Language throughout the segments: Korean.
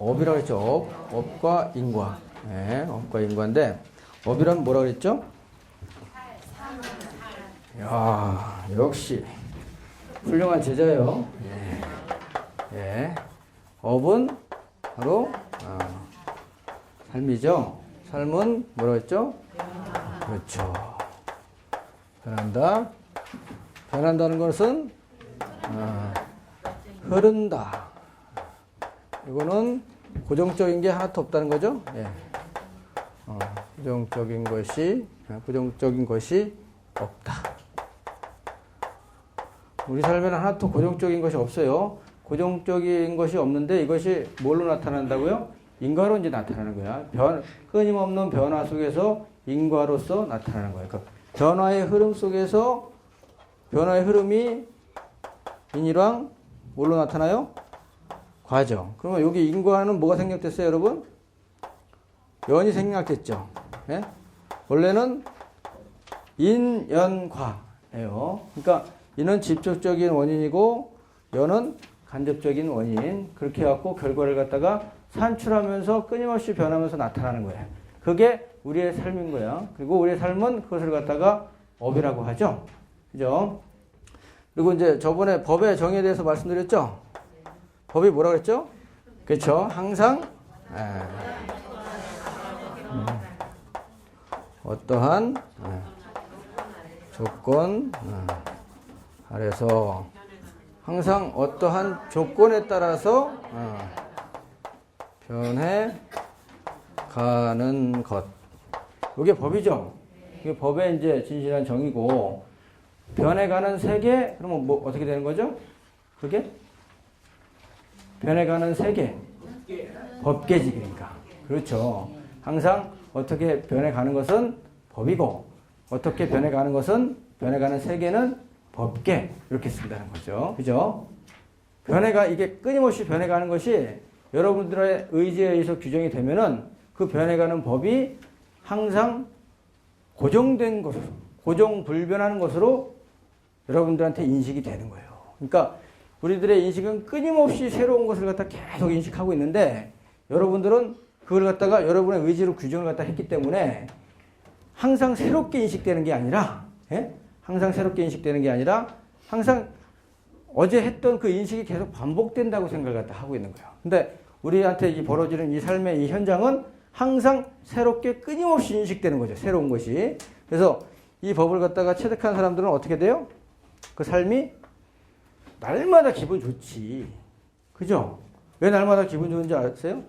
업이라고 했죠. 업과 인과. 네, 업과 인과인데, 업이란 뭐라고 그랬죠? 야, 역시 훌륭한 제자예요. 예. 예. 업은 바로 삶이죠. 삶은 뭐라고 했죠? 그렇죠. 변한다. 변한다는 것은 흐른다. 이거는 고정적인 게 하나도 없다는 거죠. 예. 부정적인 것이 없다. 우리 삶에는 하나도 고정적인 것이 없어요. 고정적인 것이 없는데 이것이 뭘로 나타난다고요? 인과로 이제 나타나는 거야. 끊임없는 변화 속에서 인과로서 나타나는 거예요. 그러니까 변화의 흐름 속에서 변화의 흐름이 인이랑 뭘로 나타나요? 과정. 그러면 여기 인과는 뭐가 생략됐어요, 여러분? 연이 생략됐죠. 예? 원래는 인연과예요. 그러니까 인은 직접적인 원인이고 연은 간접적인 원인. 그렇게 해갖고 결과를 갖다가 산출하면서 끊임없이 변하면서 나타나는 거예요. 그게 우리의 삶인 거야. 그리고 우리의 삶은 그것을 갖다가 업이라고 하죠. 그죠? 그리고 이제 저번에 법의 정의에 대해서 말씀드렸죠? 법이 뭐라고 했죠? 그렇죠. 항상 어떠한 조건 아래서 항상 어떠한 조건에 따라서 변해 가는 것. 이게 법이죠. 이게 법의 이제 진실한 정의고, 변해가는 세계, 그러면 뭐 어떻게 되는 거죠? 그게 변해가는 세계, 법계지. 그러니까 그렇죠. 항상 어떻게 변해가는 것은 법이고, 어떻게 변해가는 것은 변해가는 세계는 법계, 이렇게 쓴다는 거죠. 그죠? 이게 끊임없이 변해가는 것이 여러분들의 의지에 의해서 규정이 되면은 그 변해가는 법이 항상 고정된 것으로, 고정불변하는 것으로 여러분들한테 인식이 되는 거예요. 그러니까 우리들의 인식은 끊임없이 새로운 것을 갖다 계속 인식하고 있는데, 여러분들은 그걸 갖다가 여러분의 의지로 규정을 갖다 했기 때문에 항상 새롭게 인식되는 게 아니라, 항상 새롭게 인식되는 게 아니라 항상 어제 했던 그 인식이 계속 반복된다고 생각을 갖다 하고 있는 거예요. 근데 우리한테 이 벌어지는 이 삶의 이 현장은 항상 새롭게 끊임없이 인식되는 거죠. 새로운 것이. 그래서 이 법을 갖다가 체득한 사람들은 어떻게 돼요? 그 삶이 날마다 기분 좋지. 그죠? 왜 날마다 기분 좋은지 아세요?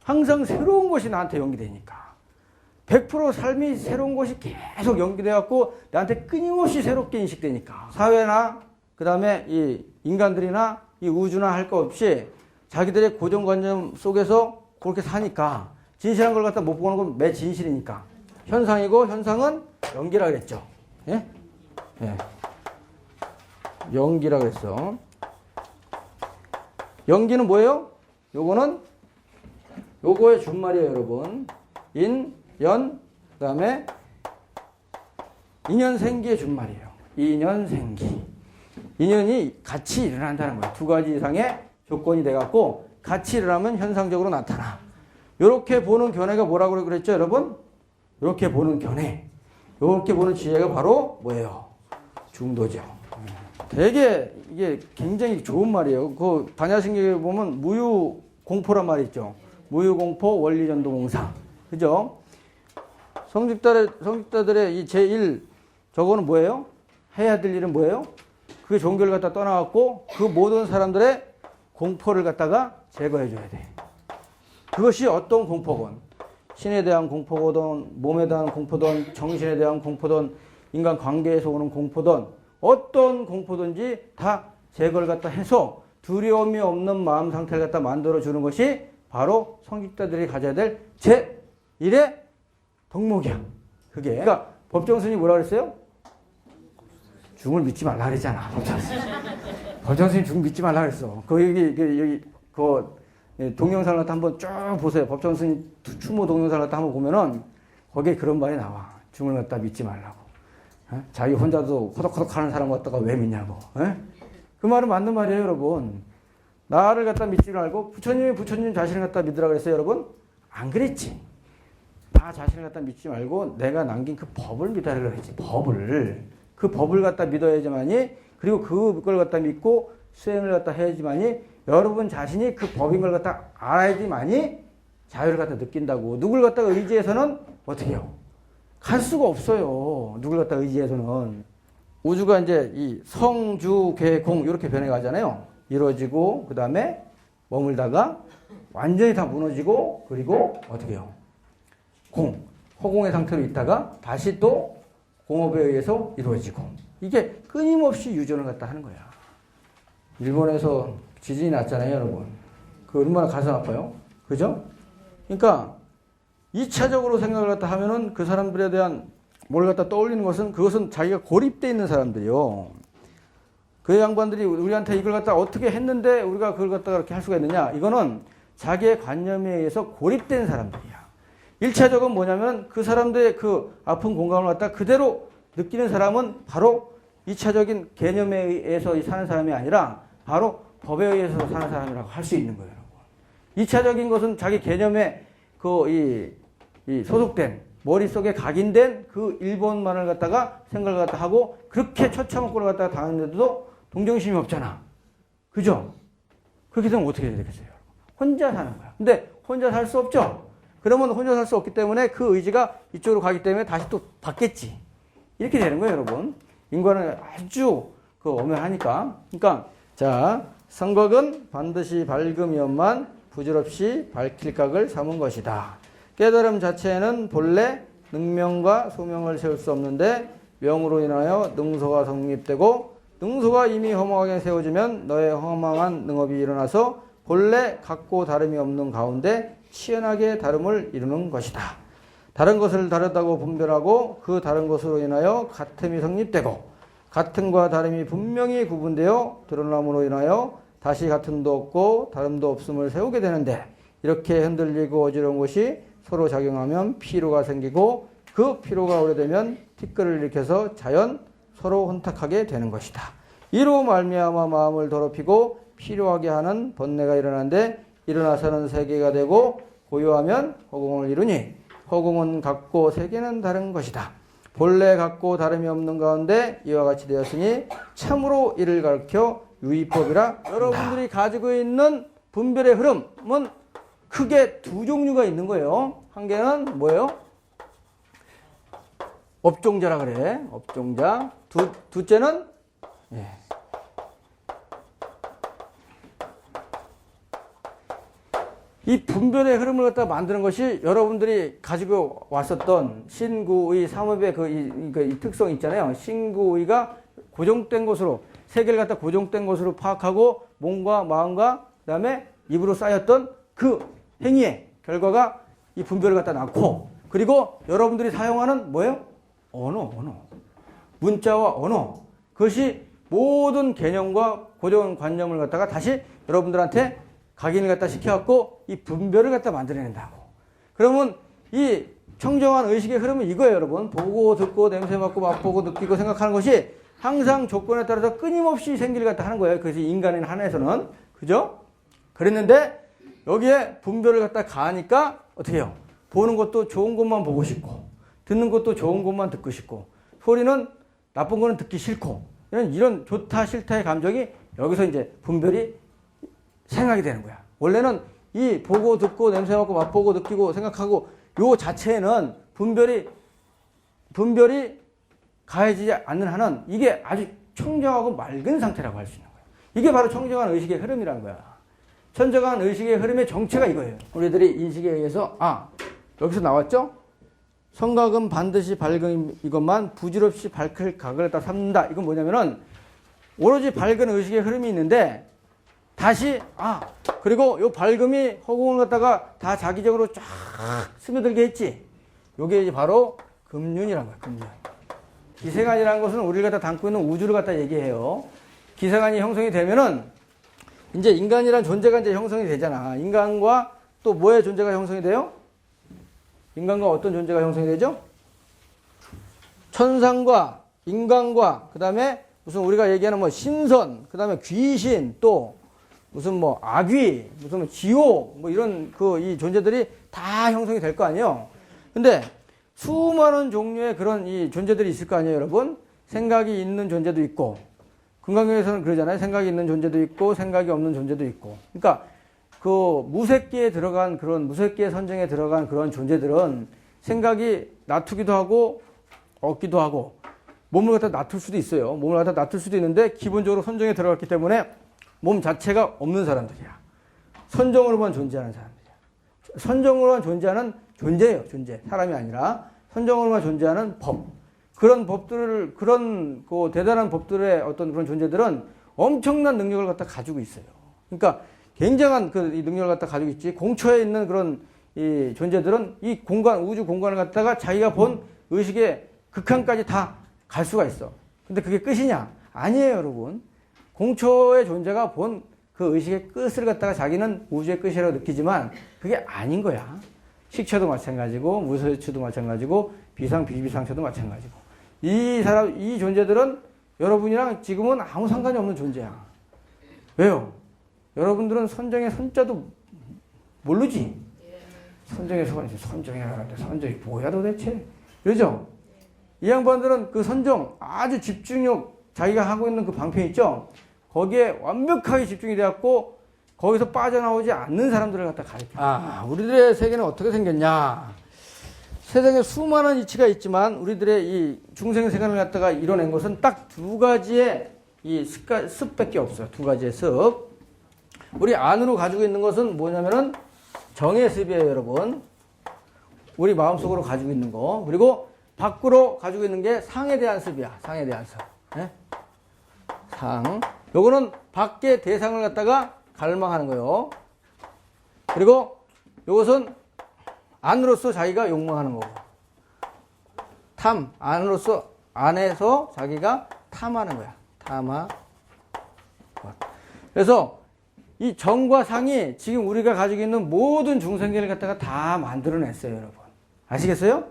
항상 새로운 것이 나한테 연기되니까. 100% 삶이 새로운 것이 계속 연기돼갖고 나한테 끊임없이 새롭게 인식되니까. 사회나 그 다음에 이 인간들이나 이 우주나 할 거 없이 자기들의 고정관념 속에서 그렇게 사니까 진실한 걸 갖다 못 보는 건 매 진실이니까. 현상이고 현상은 연기라 그랬죠. 예? 예. 연기라 그랬어. 연기는 뭐예요? 요거의 준말이에요, 여러분. 연, 그 다음에 인연생기의 준말이에요. 인연생기. 인연이 같이 일어난다는 거예요. 두 가지 이상의 조건이 돼갖고 같이 일어나면 현상적으로 나타나. 이렇게 보는 견해가 뭐라고 그랬죠, 여러분? 이렇게 보는 견해. 이렇게 보는 지혜가 바로 뭐예요? 중도죠. 되게 이게 굉장히 좋은 말이에요. 그 반야신경에 보면 무유공포란 말이 있죠. 무유공포 원리전도몽상. 그죠? 성직자들의 이 제1, 저거는 뭐예요? 해야 될 일은 뭐예요? 그 종교를 갖다 떠나갖고 그 모든 사람들의 공포를 갖다가 제거해줘야 돼. 그것이 어떤 공포건, 신에 대한 공포거든, 몸에 대한 공포든, 정신에 대한 공포든, 인간 관계에서 오는 공포든, 어떤 공포든지 다 제거를 갖다 해서 두려움이 없는 마음 상태를 갖다 만들어주는 것이 바로 성직자들이 가져야 될 제1의 덕목이야. 그게. 그러니까 법정스님이 뭐라 그랬어요? 중을 믿지 말라 그랬잖아. 법정스님 중 믿지 말라 그랬어. 여기 동영상을 갖다 한번 쭉 보세요. 법정스님 추모 동영상을 갖다 한번 보면은 거기에 그런 말이 나와. 중을 갖다 믿지 말라고. 자기 혼자도 호덕호덕 하는 사람 갖다가 왜 믿냐고. 그 말은 맞는 말이에요, 여러분. 나를 갖다 믿지 말고 부처님이 부처님 자신을 갖다 믿으라 그랬어요, 여러분? 안 그랬지. 나 자신을 갖다 믿지 말고 내가 남긴 그 법을 믿으라 그랬지. 법을. 그 법을 갖다 믿어야지만이, 그리고 그걸 갖다 믿고 수행을 갖다 해야지만이 여러분 자신이 그 법인 걸 갖다 알아야지만이 자유를 갖다 느낀다고. 누굴 갖다 의지해서는 어떻게 해요? 갈 수가 없어요. 누굴 갖다 의지해서는. 우주가 이제 이 성, 주, 계, 공 이렇게 변해 가잖아요. 이루어지고 그 다음에 머물다가 완전히 다 무너지고 그리고 어떻게 해요? 공, 허공의 상태로 있다가 다시 또 공업에 의해서 이루어지고 이게 끊임없이 유전을 갖다 하는 거야. 일본에서 지진이 났잖아요, 여러분. 그 얼마나 가슴 아파요? 그죠? 그러니까 2차적으로 생각을 갖다 하면은 그 사람들에 대한 뭘 갖다 떠올리는 것은 그것은 자기가 고립되어 있는 사람들이요. 그 양반들이 우리한테 이걸 갖다 어떻게 했는데 우리가 그걸 갖다가 그렇게 할 수가 있느냐. 이거는 자기의 관념에 의해서 고립된 사람들이야. 1차적은 뭐냐면 그 사람들의 그 아픈 공감을 갖다 그대로 느끼는 사람은 바로 2차적인 개념에 의해서 사는 사람이 아니라 바로 법에 의해서 사는 사람이라고 할 수 있는 거예요. 2차적인 것은 자기 개념에 이 소속된 머릿속에 각인된 그 일본만을 갖다가 생각을 갖다 하고 그렇게 처참함을 갖다가 당했는데도 동정심이 없잖아. 그죠? 그렇게 되면 어떻게 해야 되겠어요? 혼자 사는 거야. 근데 혼자 살 수 없죠? 그러면 혼자 살 수 없기 때문에 그 의지가 이쪽으로 가기 때문에 다시 또 받겠지. 이렇게 되는 거예요, 여러분. 인간은 아주 엄연하니까. 그러니까, 자, 성곽은 반드시 밝음이었만 부질없이 밝힐 각을 삼은 것이다. 깨달음 자체에는 본래 능명과 소명을 세울 수 없는데 명으로 인하여 능소가 성립되고 능소가 이미 허망하게 세워지면 너의 허망한 능업이 일어나서 본래 같고 다름이 없는 가운데 치연하게 다름을 이루는 것이다. 다른 것을 다르다고 분별하고 그 다른 것으로 인하여 같음이 성립되고 같음과 다름이 분명히 구분되어 드러남으로 인하여 다시 같음도 없고 다름도 없음을 세우게 되는데 이렇게 흔들리고 어지러운 것이 서로 작용하면 피로가 생기고 그 피로가 오래되면 티끌을 일으켜서 자연 서로 혼탁하게 되는 것이다. 이로 말미암아 마음을 더럽히고 피로하게 하는 번뇌가 일어나는데 일어나서는 세계가 되고 고요하면 허공을 이루니 허공은 같고 세계는 다른 것이다. 본래 같고 다름이 없는 가운데 이와 같이 되었으니 참으로 이를 가르쳐 유의법이라. 여러분들이 가지고 있는 분별의 흐름은 크게 두 종류가 있는 거예요. 한 개는 뭐예요? 업종자라 그래. 업종자. 둘째는 이 분별의 흐름을 갖다 만드는 것이 여러분들이 가지고 왔었던 신구의 삼업의 이 특성 있잖아요. 신구의가 고정된 것으로 세계를 갖다 고정된 것으로 파악하고 몸과 마음과 그다음에 입으로 쌓였던 그 행위의 결과가 이 분별을 갖다 낳고 그리고 여러분들이 사용하는 뭐예요? 언어. 문자와 언어. 그것이 모든 개념과 고정관념을 갖다가 다시 여러분들한테 각인을 갖다 시켜갖고 이 분별을 갖다 만들어낸다고. 그러면 이 청정한 의식의 흐름은 이거예요, 여러분. 보고, 듣고, 냄새 맡고, 맛보고, 느끼고, 생각하는 것이 항상 조건에 따라서 끊임없이 생기를 갖다 하는 거예요. 그래서 인간에 한해서는. 그죠? 그랬는데 여기에 분별을 갖다 가하니까 어떻게 해요? 보는 것도 좋은 것만 보고 싶고, 듣는 것도 좋은 것만 듣고 싶고, 소리는 나쁜 거는 듣기 싫고, 이런 좋다, 싫다의 감정이 여기서 이제 분별이 생각이 되는 거야. 원래는 이 보고, 듣고, 냄새 맡고, 맛보고, 느끼고, 생각하고, 요 자체에는 분별이 가해지지 않는 한은 이게 아주 청정하고 맑은 상태라고 할 수 있는 거야. 이게 바로 청정한 의식의 흐름이라는 거야. 청정한 의식의 흐름의 정체가 이거예요. 우리들이 인식에 의해서, 여기서 나왔죠? 성각은 반드시 밝은 이것만 부질없이 밝힐 각을 다 삼는다. 이건 뭐냐면은, 오로지 밝은 의식의 흐름이 있는데, 다시 그리고 요 밝음이 허공을 갖다가 다 자기적으로 쫙 스며들게 했지. 요게 이제 바로 금륜이란 거야. 금륜. 기생안이라는 것은 우리를 갖다 담고 있는 우주를 갖다 얘기해요. 기생안이 형성이 되면은 이제 인간이란 존재가 이제 형성이 되잖아. 인간과 또 뭐의 존재가 형성이 돼요? 인간과 어떤 존재가 형성이 되죠? 천상과 인간과 그다음에 무슨 우리가 얘기하는 뭐 신선, 그다음에 귀신 또 무슨 뭐 악귀, 무슨 뭐 지옥, 뭐 이런 이 존재들이 다 형성이 될 거 아니에요. 근데 수많은 종류의 그런 이 존재들이 있을 거 아니에요, 여러분? 생각이 있는 존재도 있고, 금강경에서는 그러잖아요. 생각이 있는 존재도 있고, 생각이 없는 존재도 있고. 그러니까 무색기에 들어간 무색기의 선정에 들어간 그런 존재들은 생각이 낮추기도 하고, 없기도 하고, 몸을 갖다 낮출 수도 있어요. 몸을 갖다 낮출 수도 있는데, 기본적으로 선정에 들어갔기 때문에 몸 자체가 없는 사람들이야. 선정으로만 존재하는 사람들이야. 선정으로만 존재하는 존재예요, 존재. 사람이 아니라. 선정으로만 존재하는 법. 그런 법들을, 대단한 법들의 어떤 그런 존재들은 엄청난 능력을 갖다 가지고 있어요. 그러니까 굉장한 이 능력을 갖다 가지고 있지. 공처에 있는 그런 이 존재들은 이 우주 공간을 갖다가 자기가 본 의식의 극한까지 다 갈 수가 있어. 근데 그게 끝이냐? 아니에요, 여러분. 공처의 존재가 본 그 의식의 끝을 갖다가 자기는 우주의 끝이라고 느끼지만 그게 아닌 거야. 식처도 마찬가지고, 무소유처도 마찬가지고, 비상, 비비상처도 마찬가지고. 이 존재들은 여러분이랑 지금은 아무 상관이 없는 존재야. 왜요? 여러분들은 선정의 선자도 모르지? 선정의 선정이 뭐야 도대체? 그러죠? 이 양반들은 그 선정, 아주 집중력, 자기가 하고 있는 그 방편 있죠? 거기에 완벽하게 집중이 되었고, 거기서 빠져나오지 않는 사람들을 갖다 가르쳐. 우리들의 세계는 어떻게 생겼냐? 세상에 수많은 이치가 있지만, 우리들의 이 중생 세간을 갖다가 이뤄낸 것은 딱 두 가지의 이 습밖에 없어요. 두 가지의 습. 우리 안으로 가지고 있는 것은 뭐냐면은 정의 습이에요, 여러분. 우리 마음속으로 가지고 있는 거. 그리고 밖으로 가지고 있는 게 상에 대한 습이야. 상에 대한 습. 네? 상. 요거는 밖의 대상을 갖다가 갈망하는 거예요. 그리고 요것은 안으로서 자기가 욕망하는 거고. 탐. 안에서 자기가 탐하는 거야. 탐하. 그래서 이 정과 상이 지금 우리가 가지고 있는 모든 중생계를 갖다가 다 만들어냈어요, 여러분. 아시겠어요?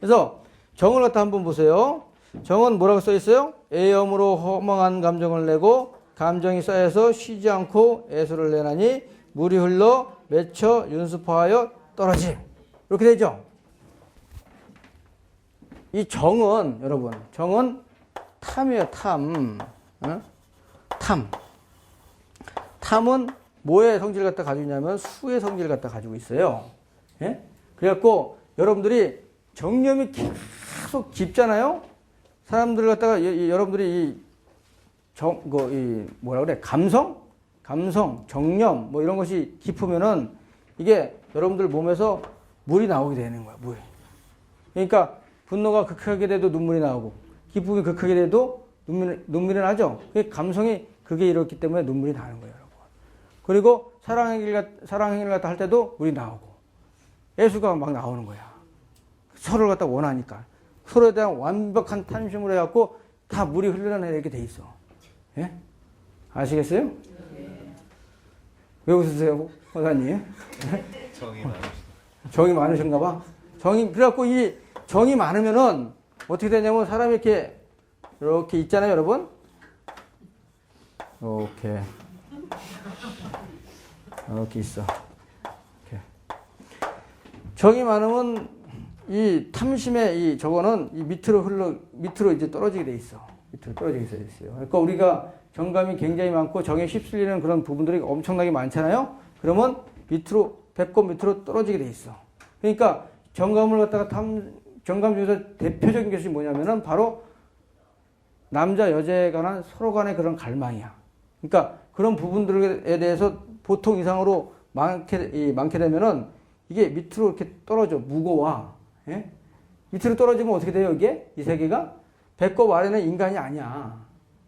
그래서 정을 갖다 한번 보세요. 정은 뭐라고 써 있어요? 애염으로 허망한 감정을 내고 감정이 쌓여서 쉬지 않고 애수를 내나니 물이 흘러 맺혀 윤수파하여 떨어짐. 이렇게 되죠? 이 정은, 여러분, 정은 탐이에요, 탐. 어? 탐은 뭐의 성질을 갖다 가지고 있냐면 수의 성질을 갖다 가지고 있어요. 예? 그래갖고 여러분들이 정념이 계속 깊잖아요? 사람들을 갖다가 여러분들이 뭐라 그래? 감성, 정념, 뭐 이런 것이 깊으면은 이게 여러분들 몸에서 물이 나오게 되는 거야, 물. 그러니까 분노가 극하게 돼도 눈물이 나오고, 기쁨이 극하게 돼도 눈물이 나죠? 감성이 그게 이렇기 때문에 눈물이 나는 거예요, 여러분. 그리고 사랑행위를 갖다 할 때도 물이 나오고, 애수가 막 나오는 거야. 서로를 갖다 원하니까. 서로에 대한 완벽한 탐심을 해갖고 다 물이 흘러내리게 돼 있어. 예? 아시겠어요? 네. 왜 웃으세요, 권사님? 정이 많으신가 봐. 그래갖고 이 정이 많으면은 어떻게 되냐면 사람이 이렇게 있잖아요, 여러분? 이렇게 있어. 이렇게. 정이 많으면 이 탐심의 저거는 이 밑으로 이제 떨어지게 돼 있어. 밑으로 떨어지게 돼 있어요. 그러니까 우리가 정감이 굉장히 많고 정에 휩쓸리는 그런 부분들이 엄청나게 많잖아요. 그러면 배꼽 밑으로 떨어지게 돼 있어. 그러니까 정감을 갖다가 정감 중에서 대표적인 것이 뭐냐면은 바로 남자 여자에 관한 서로 간의 그런 갈망이야. 그러니까 그런 부분들에 대해서 보통 이상으로 많게 되면은 이게 밑으로 이렇게 떨어져. 무거워. 예? 밑으로 떨어지면 어떻게 돼요, 이게? 이 세계가? 배꼽 아래는 인간이 아니야.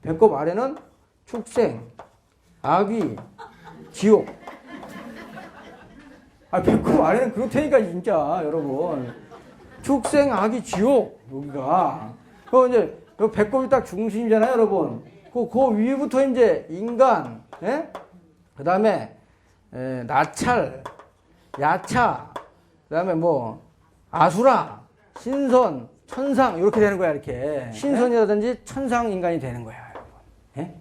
배꼽 아래는 축생, 악귀, 지옥. 배꼽 아래는 그렇다니까, 진짜, 여러분. 축생, 악귀, 지옥. 여기가. 이제, 배꼽이 딱 중심이잖아요, 여러분. 그 위부터 이제 인간, 예? 그 다음에, 나찰, 야차, 그 다음에 아수라, 신선, 천상, 이렇게 되는 거야, 이렇게. 신선이라든지 천상 인간이 되는 거야, 여러분. 예?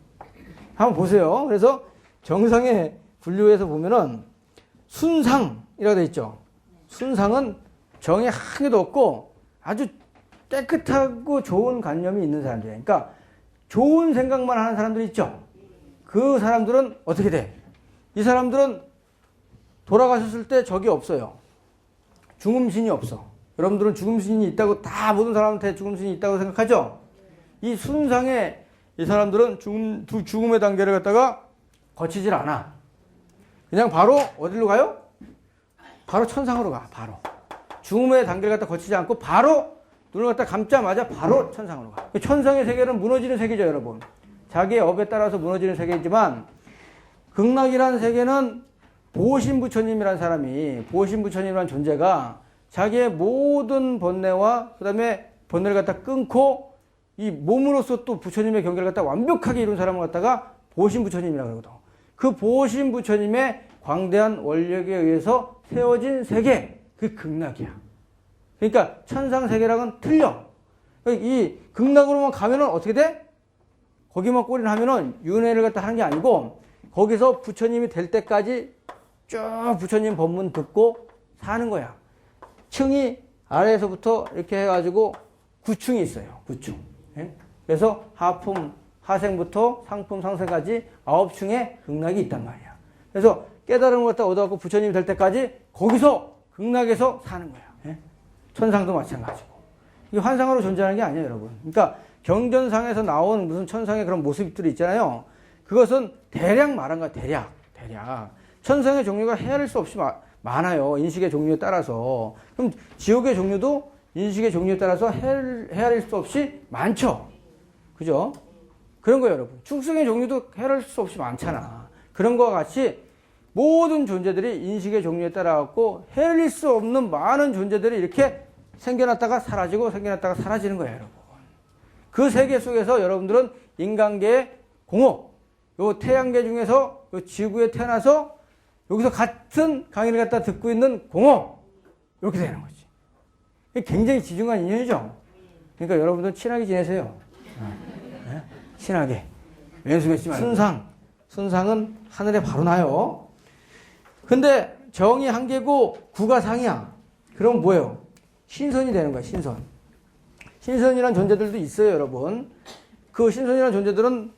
한번 보세요. 그래서 정상에 분류해서 보면은 순상이라고 되어 있죠. 순상은 정이 한 개도 없고 아주 깨끗하고 좋은 관념이 있는 사람들이에요. 그러니까 좋은 생각만 하는 사람들이 있죠. 그 사람들은 어떻게 돼? 이 사람들은 돌아가셨을 때 적이 없어요. 죽음신이 없어. 여러분들은 죽음신이 있다고 다 모든 사람한테 죽음신이 있다고 생각하죠? 이 순상의 이 사람들은 죽음의 단계를 갖다가 거치질 않아. 그냥 바로 어디로 가요? 바로 천상으로 가. 바로. 죽음의 단계를 갖다 거치지 않고 바로 눈을 갖다 감자마자 바로 천상으로 가. 천상의 세계는 무너지는 세계죠, 여러분. 자기의 업에 따라서 무너지는 세계이지만 극락이라는 세계는 보신부처님이라는 사람이, 보신부처님이라는 존재가 자기의 모든 번뇌와 그 다음에 번뇌를 갖다 끊고 이 몸으로서 또 부처님의 경계를 갖다 완벽하게 이룬 사람을 갖다가 보신부처님이라고 그러거든. 그 보신부처님의 광대한 원력에 의해서 세워진 세계, 그 극락이야. 그러니까 천상세계랑은 틀려. 이 극락으로만 가면은 어떻게 돼? 거기만 꼬리하면은 윤회를 갖다 하는 게 아니고 거기서 부처님이 될 때까지 쭉 부처님 법문 듣고 사는 거야. 층이 아래에서부터 이렇게 해가지고 9층이 있어요. 9층. 예? 그래서 하품, 하생부터 상품, 상생까지 9층에 극락이 있단 말이야. 그래서 깨달음을 갖다 얻어갖고 부처님이 될 때까지 거기서 극락에서 사는 거야. 예? 천상도 마찬가지고. 이게 환상으로 존재하는 게 아니에요, 여러분. 그러니까 경전상에서 나온 무슨 천상의 그런 모습들이 있잖아요. 그것은 대략 말한 거야, 대략. 천상의 종류가 헤아릴 수 없이 많아요. 인식의 종류에 따라서. 그럼 지옥의 종류도 인식의 종류에 따라서 헤아릴 수 없이 많죠. 그죠? 그런 거예요, 여러분. 축생의 종류도 헤아릴 수 없이 많잖아. 그런 거와 같이 모든 존재들이 인식의 종류에 따라 갖고 헤아릴 수 없는 많은 존재들이 이렇게 생겨났다가 사라지고 생겨났다가 사라지는 거예요, 여러분. 그 세계 속에서 여러분들은 인간계의 공허, 요 태양계 중에서 요 지구에 태어나서 여기서 같은 강의를 갖다 듣고 있는 공허, 이렇게 되는 거지. 이게 굉장히 지중한 인연이죠. 그러니까 여러분들 친하게 지내세요. 네? 친하게. 왼수 맺지 말고. 순상은 하늘에 바로 나요. 근데 정이 한 개고 구가 상이야. 그럼 뭐예요? 신선이 되는 거야, 신선. 신선이라는 존재들도 있어요, 여러분. 그 신선이라는 존재들은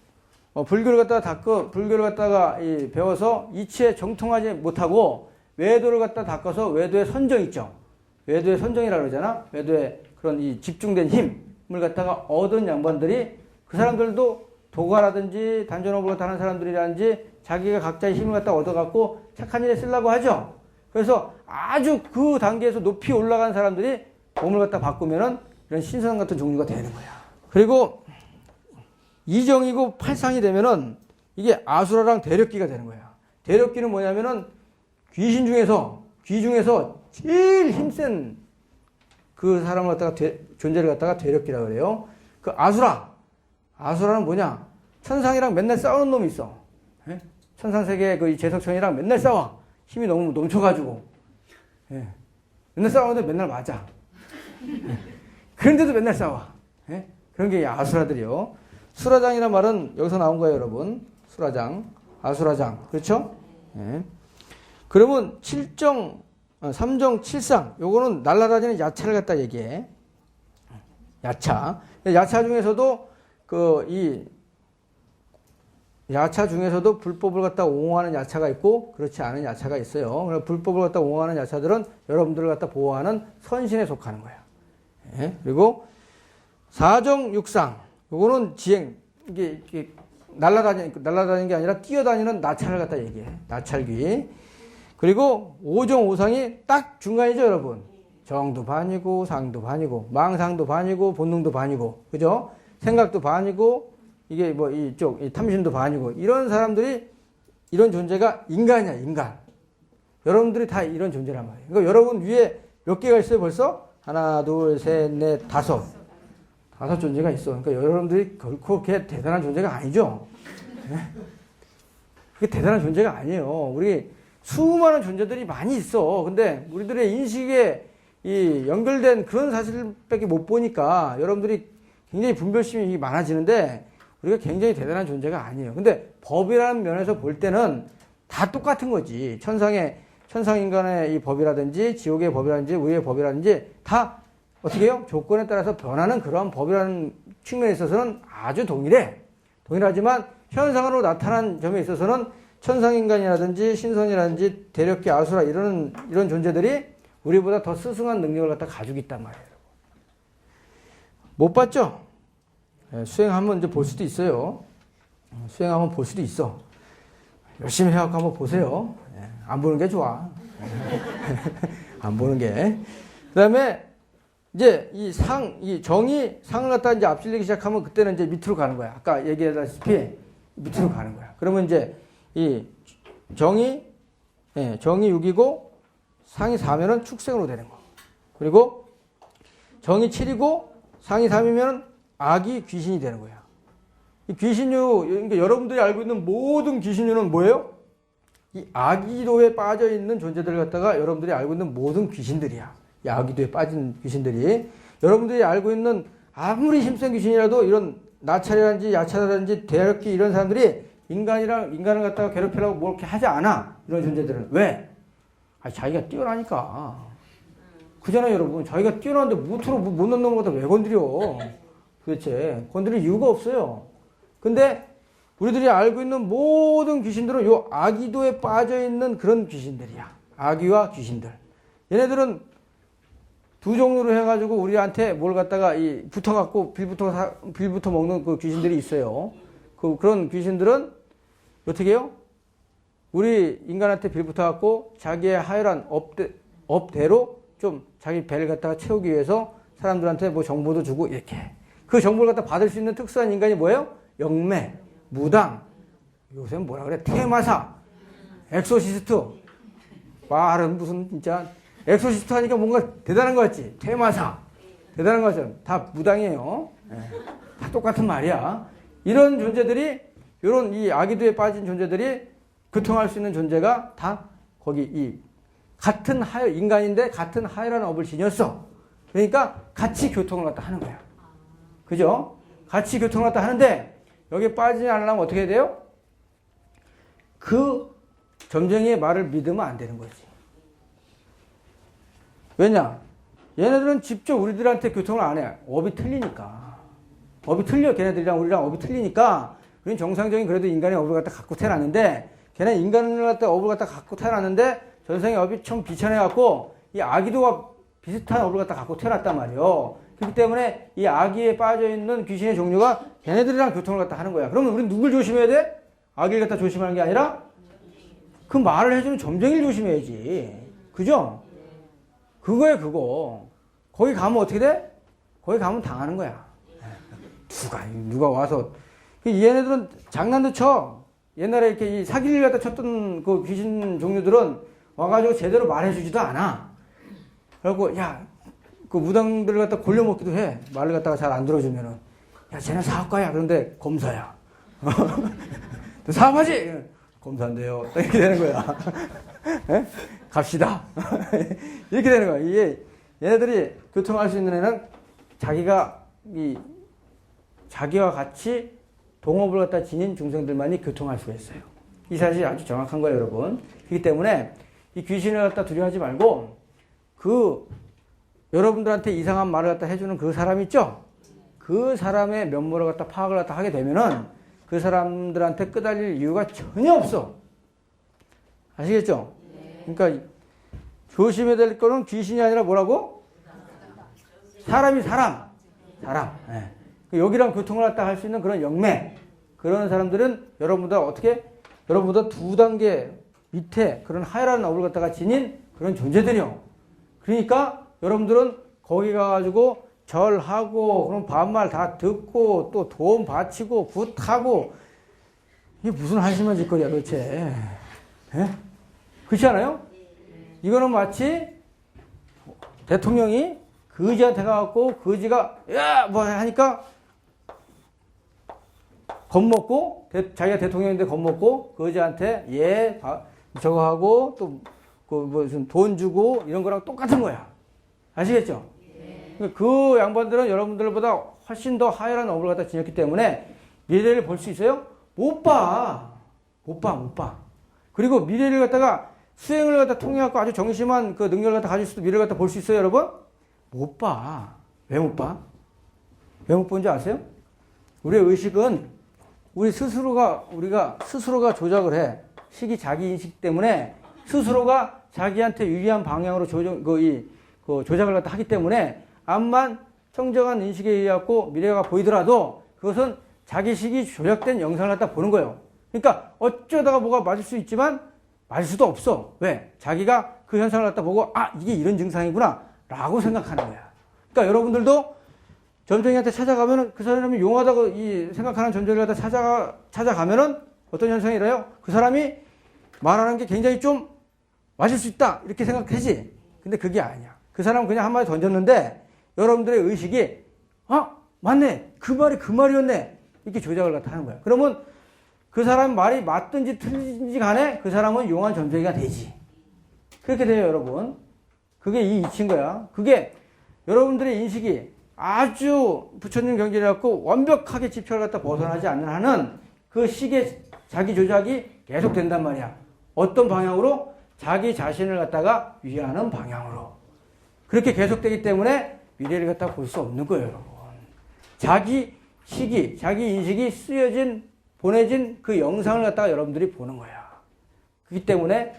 불교를 갖다가 배워서 이치에 정통하지 못하고 외도를 갖다 닦아서 외도의 선정 있죠. 외도의 선정이라고 그러잖아. 외도의 그런 이 집중된 힘을 갖다가 얻은 양반들이 그 사람들도 도가라든지 단전업을 하는 사람들이라든지 자기가 각자의 힘을 갖다 얻어갖고 착한 일에 쓰려고 하죠. 그래서 아주 그 단계에서 높이 올라간 사람들이 몸을 갖다 바꾸면은 이런 신선 같은 종류가 되는 거야. 그리고 이정이고 팔상이 되면은 이게 아수라랑 대력기가 되는 거야. 대력기는 뭐냐면은 귀 중에서 제일 힘센 그 사람을 갖다가 존재를 갖다가 대력기라고 그래요. 그 아수라는 뭐냐? 천상이랑 맨날 싸우는 놈이 있어. 예? 천상세계 그 제석천이랑 맨날 싸워. 힘이 너무 넘쳐가지고. 예. 맨날 싸우는데 맨날 맞아. 예. 그런데도 맨날 싸워. 예? 그런 게 아수라들이요. 수라장이라는 말은 여기서 나온 거예요, 여러분. 수라장, 아수라장. 그렇죠? 예. 그러면 7정, 3정 7상. 요거는 날아다니는 야차를 갖다 얘기해. 야차. 야차 중에서도 야차 중에서도 불법을 갖다 옹호하는 야차가 있고 그렇지 않은 야차가 있어요. 불법을 갖다 옹호하는 야차들은 여러분들을 갖다 보호하는 선신에 속하는 거야. 예. 그리고 4정 6상. 요거는 지행, 이게 날아다니는 게 아니라 뛰어다니는 나찰을 갖다 얘기해. 나찰귀. 그리고 5정 5상이 딱 중간이죠, 여러분. 정도 반이고, 상도 반이고, 망상도 반이고, 본능도 반이고, 그죠? 생각도 반이고, 이게 뭐 이쪽, 탐심도 반이고, 이런 사람들이, 이런 존재가 인간이야, 인간. 여러분들이 다 이런 존재란 말이에요. 그러니까 여러분 위에 몇 개가 있어요, 벌써? 하나, 둘, 셋, 넷, 다섯. 5 존재가 있어. 그러니까 여러분들이 결코 그렇게 대단한 존재가 아니죠. 네? 그게 대단한 존재가 아니에요. 우리 수많은 존재들이 많이 있어. 근데 우리들의 인식에 이 연결된 그런 사실밖에 못 보니까 여러분들이 굉장히 분별심이 많아지는데 우리가 굉장히 대단한 존재가 아니에요. 근데 법이라는 면에서 볼 때는 다 똑같은 거지. 천상인간의 이 법이라든지 지옥의 법이라든지 우리의 법이라든지 다 어떻게 해요? 조건에 따라서 변하는 그러한 법이라는 측면에 있어서는 아주 동일해. 동일하지만 현상으로 나타난 점에 있어서는 천상인간이라든지 신선이라든지 대력계 아수라 이런 존재들이 우리보다 더 스승한 능력을 갖다 가지고 있단 말이에요. 못 봤죠? 수행하면 이제 볼 수도 있어요. 수행하면 볼 수도 있어. 열심히 해갖고 한번 보세요. 안 보는 게 좋아. 안 보는 게. 그 다음에 이제 이 정이 상을 갖다 이제 앞질리기 시작하면 그때는 이제 밑으로 가는 거야. 아까 얘기했다시피 밑으로 가는 거야. 그러면 이제 이 정이 6이고 상이 4면은 축생으로 되는 거. 그리고 정이 7이고 상이 3이면 악이 귀신이 되는 거야. 이 귀신류, 그러니까 여러분들이 알고 있는 모든 귀신류는 뭐예요? 이 악의도에 빠져 있는 존재들을 갖다가 여러분들이 알고 있는 모든 귀신들이야. 이 악의도에 빠진 귀신들이. 여러분들이 알고 있는 아무리 힘센 귀신이라도 이런 나찰이라든지 야찰이라든지 대력기 이런 사람들이 인간을 갖다가 괴롭히려고 뭐 이렇게 하지 않아. 이런 존재들은. 왜? 자기가 뛰어나니까. 그잖아요, 여러분. 자기가 뛰어나는데 못으로 못 넣는 놈을 갖다 왜 건드려? 도대체. 건드릴 이유가 없어요. 근데 우리들이 알고 있는 모든 귀신들은 요 악의도에 빠져 있는 그런 귀신들이야. 악의와 귀신들. 얘네들은 두 종류로 해가지고 우리한테 뭘 갖다가 붙어갖고 빌부터 먹는 그 귀신들이 있어요. 그런 귀신들은 어떻게 해요? 우리 인간한테 빌붙어갖고 자기의 하열한 업대로 좀 자기 배를 갖다가 채우기 위해서 사람들한테 뭐 정보도 주고 이렇게. 그 정보를 갖다 받을 수 있는 특수한 인간이 뭐예요? 영매, 무당, 요새는 뭐라 그래? 테마사, 엑소시스트. 말은 무슨 진짜 엑소시스트 하니까 뭔가 대단한 거 같지? 테마사. 대단한 거죠. 다 무당이에요. 다 똑같은 말이야. 이런 존재들이, 이런 이 악의도에 빠진 존재들이 교통할 수 있는 존재가 다 거기 같은 인간인데 같은 하열한 업을 지녔어. 그러니까 같이 교통을 갖다 하는 거야. 그죠? 같이 교통을 갖다 하는데 여기에 빠지지 않으려면 어떻게 해야 돼요? 그 점쟁이의 말을 믿으면 안 되는 거지. 왜냐? 얘네들은 직접 우리들한테 교통을 안 해. 업이 틀리니까. 업이 틀려. 걔네들이랑 우리랑 업이 틀리니까. 우리는 정상적인 그래도 인간의 업을 갖다 갖고 태어났는데 걔네 인간을 갖다 업을 갖다 갖고 태어났는데 전생의 업이 좀 비천해갖고 이 악의도와 비슷한 업을 갖다 갖고 태어났단 말이에요. 그렇기 때문에 이 악의에 빠져있는 귀신의 종류가 걔네들이랑 교통을 갖다 하는 거야. 그러면 우리는 누굴 조심해야 돼? 악의를 갖다 조심하는 게 아니라 그 말을 해주는 점쟁이를 조심해야지. 그죠? 그거에 그거. 거기 가면 어떻게 돼? 거기 가면 당하는 거야. 누가 와서. 얘네들은 장난도 쳐. 옛날에 이렇게 이 사기를 갖다 쳤던 그 귀신 종류들은 와가지고 제대로 말해주지도 않아. 그래갖고, 야, 그 무당들을 갖다 골려먹기도 해. 말을 갖다가 잘 안 들어주면은. 야, 쟤는 사업가야. 그런데 검사야. 너 사업하지? 검사인데요. 이렇게 되는 거야. 에? 갑시다. 이렇게 되는 거야. 이게 얘네들이 교통할 수 있는 애는 자기와 같이 동업을 갖다 지닌 중생들만이 교통할 수가 있어요. 이 사실이 아주 정확한 거예요, 여러분. 그렇기 때문에 이 귀신을 갖다 두려워하지 말고 여러분들한테 이상한 말을 갖다 해주는 그 사람 있죠? 그 사람의 면모를 갖다 파악을 갖다 하게 되면은 그 사람들한테 끄달릴 이유가 전혀 없어. 아시겠죠? 그러니까 조심해야 될 거는 귀신이 아니라 뭐라고? 사람. 네. 여기랑 교통을 갖다 할 수 있는 그런 영매. 그런 사람들은 여러분보다 두 단계 밑에 그런 하열한 업을 갖다가 지닌 그런 존재들이요. 그러니까 여러분들은 거기 가가지고 절하고 그럼 반말 다 듣고 또 돈 바치고 굿하고 이게 무슨 한심한 짓거리야 도대체. 예? 그렇지 않아요? 이거는 마치 대통령이 거지한테 가갖고 거지가 야 뭐 하니까 겁먹고 자기가 대통령인데 겁먹고 거지한테 예 저거 하고 또 그 무슨 돈 주고 이런 거랑 똑같은 거야. 아시겠죠? 그 양반들은 여러분들보다 훨씬 더 하열한 업을 갖다 지녔기 때문에 미래를 볼 수 있어요? 못 봐. 그리고 미래를 갖다가 수행을 갖다 통해갖고 아주 정심한 그 능력을 갖다 가질 수도 미래를 갖다 볼 수 있어요, 여러분? 못 봐. 왜 못 봐? 왜 못 보는지 아세요? 우리의 의식은 우리가 스스로가 조작을 해. 식이 자기 인식 때문에 스스로가 자기한테 유리한 방향으로 조작을 갖다 하기 때문에 암만 청정한 인식에 의해갖고 미래가 보이더라도 그것은 자기 식이 조작된 영상을 갖다 보는 거예요. 그러니까 어쩌다가 뭐가 맞을 수 있지만 맞을 수도 없어. 왜? 자기가 그 현상을 갖다 보고 이게 이런 증상이구나 라고 생각하는 거야. 그러니까 여러분들도 점쟁이한테 찾아가면은 그 사람이 용하다고 생각하는 점쟁이를 갖다 찾아가면은 어떤 현상이 일어나요? 그 사람이 말하는 게 굉장히 좀 맞을 수 있다 이렇게 생각하지. 근데 그게 아니야. 그 사람은 그냥 한마디 던졌는데 여러분들의 의식이 맞네. 그 말이 그 말이었네. 이렇게 조작을 갖다 하는 거야. 그러면 그 사람 말이 맞든지 틀린지 간에 그 사람은 용한 점쟁이가 되지. 그렇게 돼요, 여러분. 그게 이 이치인 거야. 그게 여러분들의 인식이 아주 부처님 경지를 갖고 완벽하게 지표를 갖다 벗어나지 않는 한은 그 식의 자기 조작이 계속 된단 말이야. 어떤 방향으로? 자기 자신을 갖다가 위하는 방향으로. 그렇게 계속되기 때문에 미래를 갖다 볼 수 없는 거예요, 여러분. 자기 식이, 자기 인식이 보내진 그 영상을 갖다가 여러분들이 보는 거야. 그렇기 때문에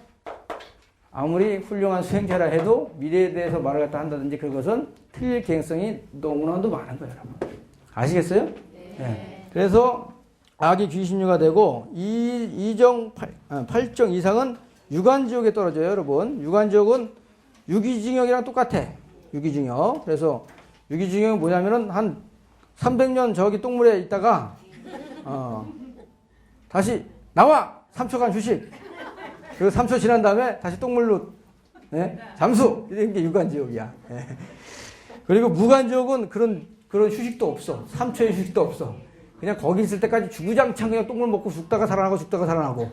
아무리 훌륭한 수행자라 해도 미래에 대해서 말을 갖다 한다든지 그것은 틀릴 가능성이 너무나도 많은 거예요, 여러분. 아시겠어요? 네. 그래서 악이 귀신류가 되고 이정 8정 이상은 유관지옥에 떨어져요, 여러분. 유관지옥은 유기징역이랑 똑같아. 유기징역. 그래서 유기징역은 뭐냐면은 한 300년 저기 똥물에 있다가 다시 나와! 3초간 휴식. 그리고 3초 지난 다음에 다시 똥물로 잠수! 이런 게 유관지옥이야. 그리고 무관지옥은 그런 휴식도 없어. 3초의 휴식도 없어. 그냥 거기 있을 때까지 주구장창 그냥 똥물 먹고 죽다가 살아나고.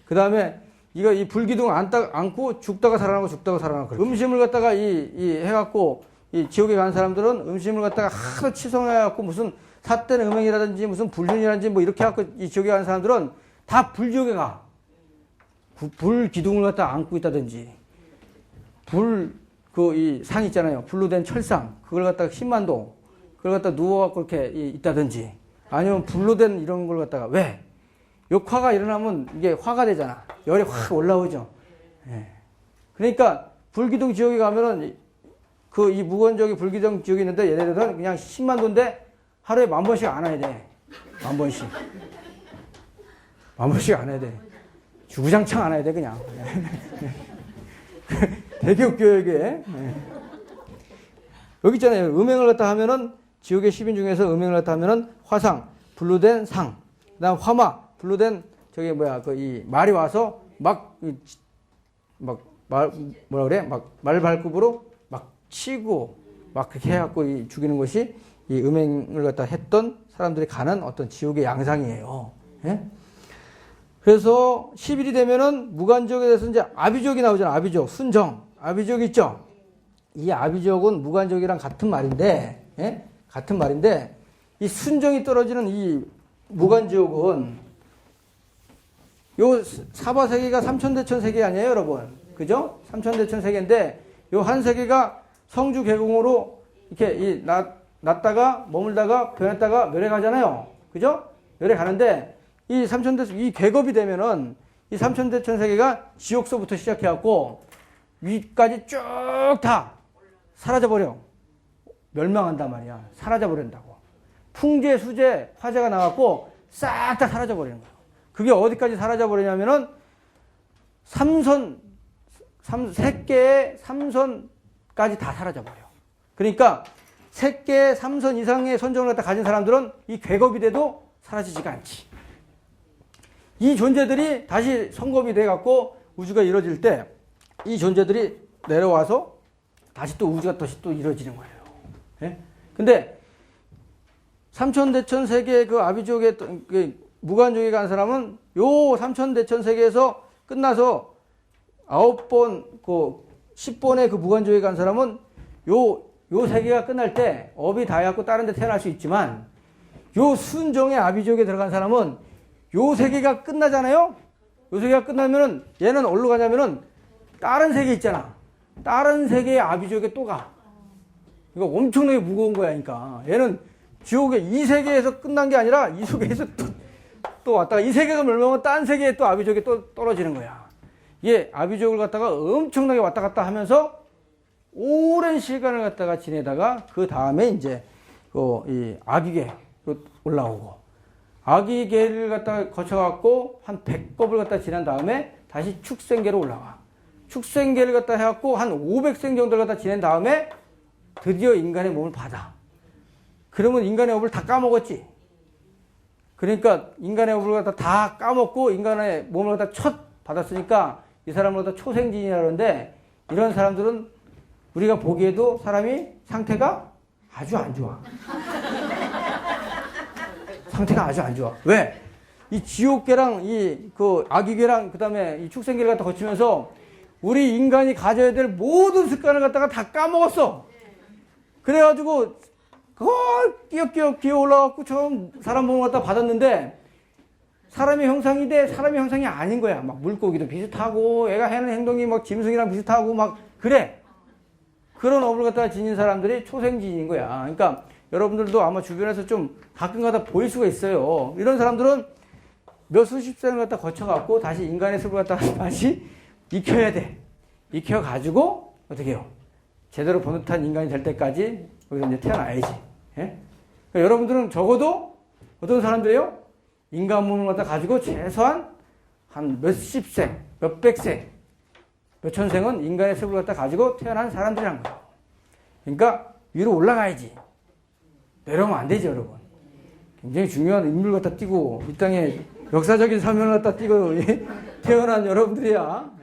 그 다음에 이 불기둥 안고 죽다가 살아나고. 음식을 갖다가 해갖고 이 지옥에 가는 사람들은 음식을 갖다가 하도 치성해갖고 무슨 삿된 음행이라든지 무슨 불륜이라든지 뭐 이렇게 해갖고 이 지옥에 가는 사람들은 다 불지옥에 가. 불기둥을 갖다 안고 있다든지 이 상 있잖아요. 불로 된 철상 그걸 갖다가 10만도 그걸 갖다 누워갖고 이렇게 있다든지 아니면 불로 된 이런 걸 갖다가 왜? 욕화가 일어나면 이게 화가 되잖아. 열이 확 올라오죠. 그러니까 불기둥 지옥에 가면은 이 무건지옥에 불기둥 지옥이 있는데 얘네들은 그냥 10만도인데 하루에 10,000번씩 안 해야 돼. 10,000번씩. 10,000번씩 안 해야 돼. 주구장창 안 해야 돼, 그냥. 되게 웃겨요, 이게. 여기 있잖아요. 음행을 갖다 하면은, 지옥의 10인 중에서 음행을 갖다 하면은, 화상, 불로 된 상, 그 다음 화마, 불로 된, 말이 와서, 말발굽으로 막 치고, 막 그렇게 해갖고 죽이는 것이 이 음행을 갖다 했던 사람들이 가는 어떤 지옥의 양상이에요. 예? 그래서 10일이 되면은 무관지옥에 대해서 이제 아비지옥이 나오잖아. 아비지옥, 순정. 아비지옥 있죠? 이 아비지옥은 무관지옥이랑 같은 말인데, 같은 말인데, 이 순정이 떨어지는 이 무관지옥은 요 사바세계가 삼천대천 세계 아니에요, 여러분? 그죠? 삼천대천 세계인데, 요 한 세계가 성주 계공으로 이렇게 났다가 머물다가 변했다가 멸해 가잖아요. 그죠? 멸해 가는데, 이 계급이 되면은 이 삼천대천 세계가 지옥서부터 시작해갖고 위까지 쭉 다 사라져버려. 멸망한단 말이야. 사라져버린다고. 풍재, 수재, 화재가 나갖고 싹 다 사라져버리는 거예요. 그게 어디까지 사라져버리냐면은 세 개의 삼선까지 다 사라져버려. 그러니까 세 개의 삼선 이상의 선정을 갖다 가진 사람들은 이 계급이 돼도 사라지지가 않지. 이 존재들이 다시 성급이 돼갖고 우주가 이루어질 때 이 존재들이 내려와서 다시 또 우주가 다시 또 이루어지는 거예요. 예? 근데 삼천대천 세계의 그 아비지옥에 무관지옥에 간 사람은 요 삼천대천 세계에서 끝나서 9번, 10번의 그 무관지옥에 간 사람은 요 세계가 끝날 때 업이 다 해갖고 다른 데 태어날 수 있지만 요 순정의 아비지옥에 들어간 사람은 요 세계가 끝나잖아요? 요 세계가 끝나면은 얘는 어디로 가냐면은 다른 세계 있잖아. 다른 세계의 아비족에 또 가. 이거 엄청나게 무거운 거야. 그러니까 얘는 지옥의 이 세계에서 끝난 게 아니라 이 세계에서 또 왔다가 이 세계가 멸망하면 딴 세계에 또 아비족이 또 떨어지는 거야. 이게 아비족을 갖다가 엄청나게 왔다 갔다 하면서 오랜 시간을 갖다가 지내다가 그 다음에 이제 이 아기계로 올라오고 아기계를 갖다가 거쳐갖고 한 100법을 갖다 지난 다음에 다시 축생계로 올라와. 축생계를 갖다 해갖고 한 500생 정도를 갖다 지낸 다음에 드디어 인간의 몸을 받아. 그러면 인간의 업을 다 까먹었지. 그러니까 인간의 업을 갖다 다 까먹고 인간의 몸을 갖다 첫 받았으니까 이 사람을 갖다 초생진이라고 하는데 이런 사람들은 우리가 보기에도 사람이 상태가 아주 안 좋아. 상태가 아주 안 좋아. 왜? 이 지옥계랑 그 아기계랑 그 다음에 이 축생계를 갖다 거치면서 우리 인간이 가져야 될 모든 습관을 갖다가 다 까먹었어. 그래가지고 그걸 끼역끼역 기어 올라갖고 처음 사람 몸을 갖다 받았는데 사람의 형상인데 사람의 형상이 아닌 거야. 막 물고기도 비슷하고 애가 하는 행동이 막 짐승이랑 비슷하고 막 그래. 그런 업을 갖다가 지닌 사람들이 초생진인 거야. 그러니까 여러분들도 아마 주변에서 좀 가끔가다 보일 수가 있어요. 이런 사람들은 몇 수십 생을 갖다 거쳐갖고 다시 인간의 습을 갖다가 다시 익혀야 돼. 익혀가지고 어떻게 해요? 제대로 번듯한 인간이 될 때까지 여기서 이제 태어나야지. 예? 그러니까 여러분들은 적어도 어떤 사람들이에요? 인간 몸을 갖다 가지고 최소한 한 몇십 생, 몇백 생, 몇천 생은 인간의 습을 갖다 가지고 태어난 사람들이란 거예요. 그러니까 위로 올라가야지. 내려오면 안 되지, 여러분. 굉장히 중요한 인물 갖다 띄고 이 땅에 역사적인 사명을 갖다 띄고 태어난 여러분들이야.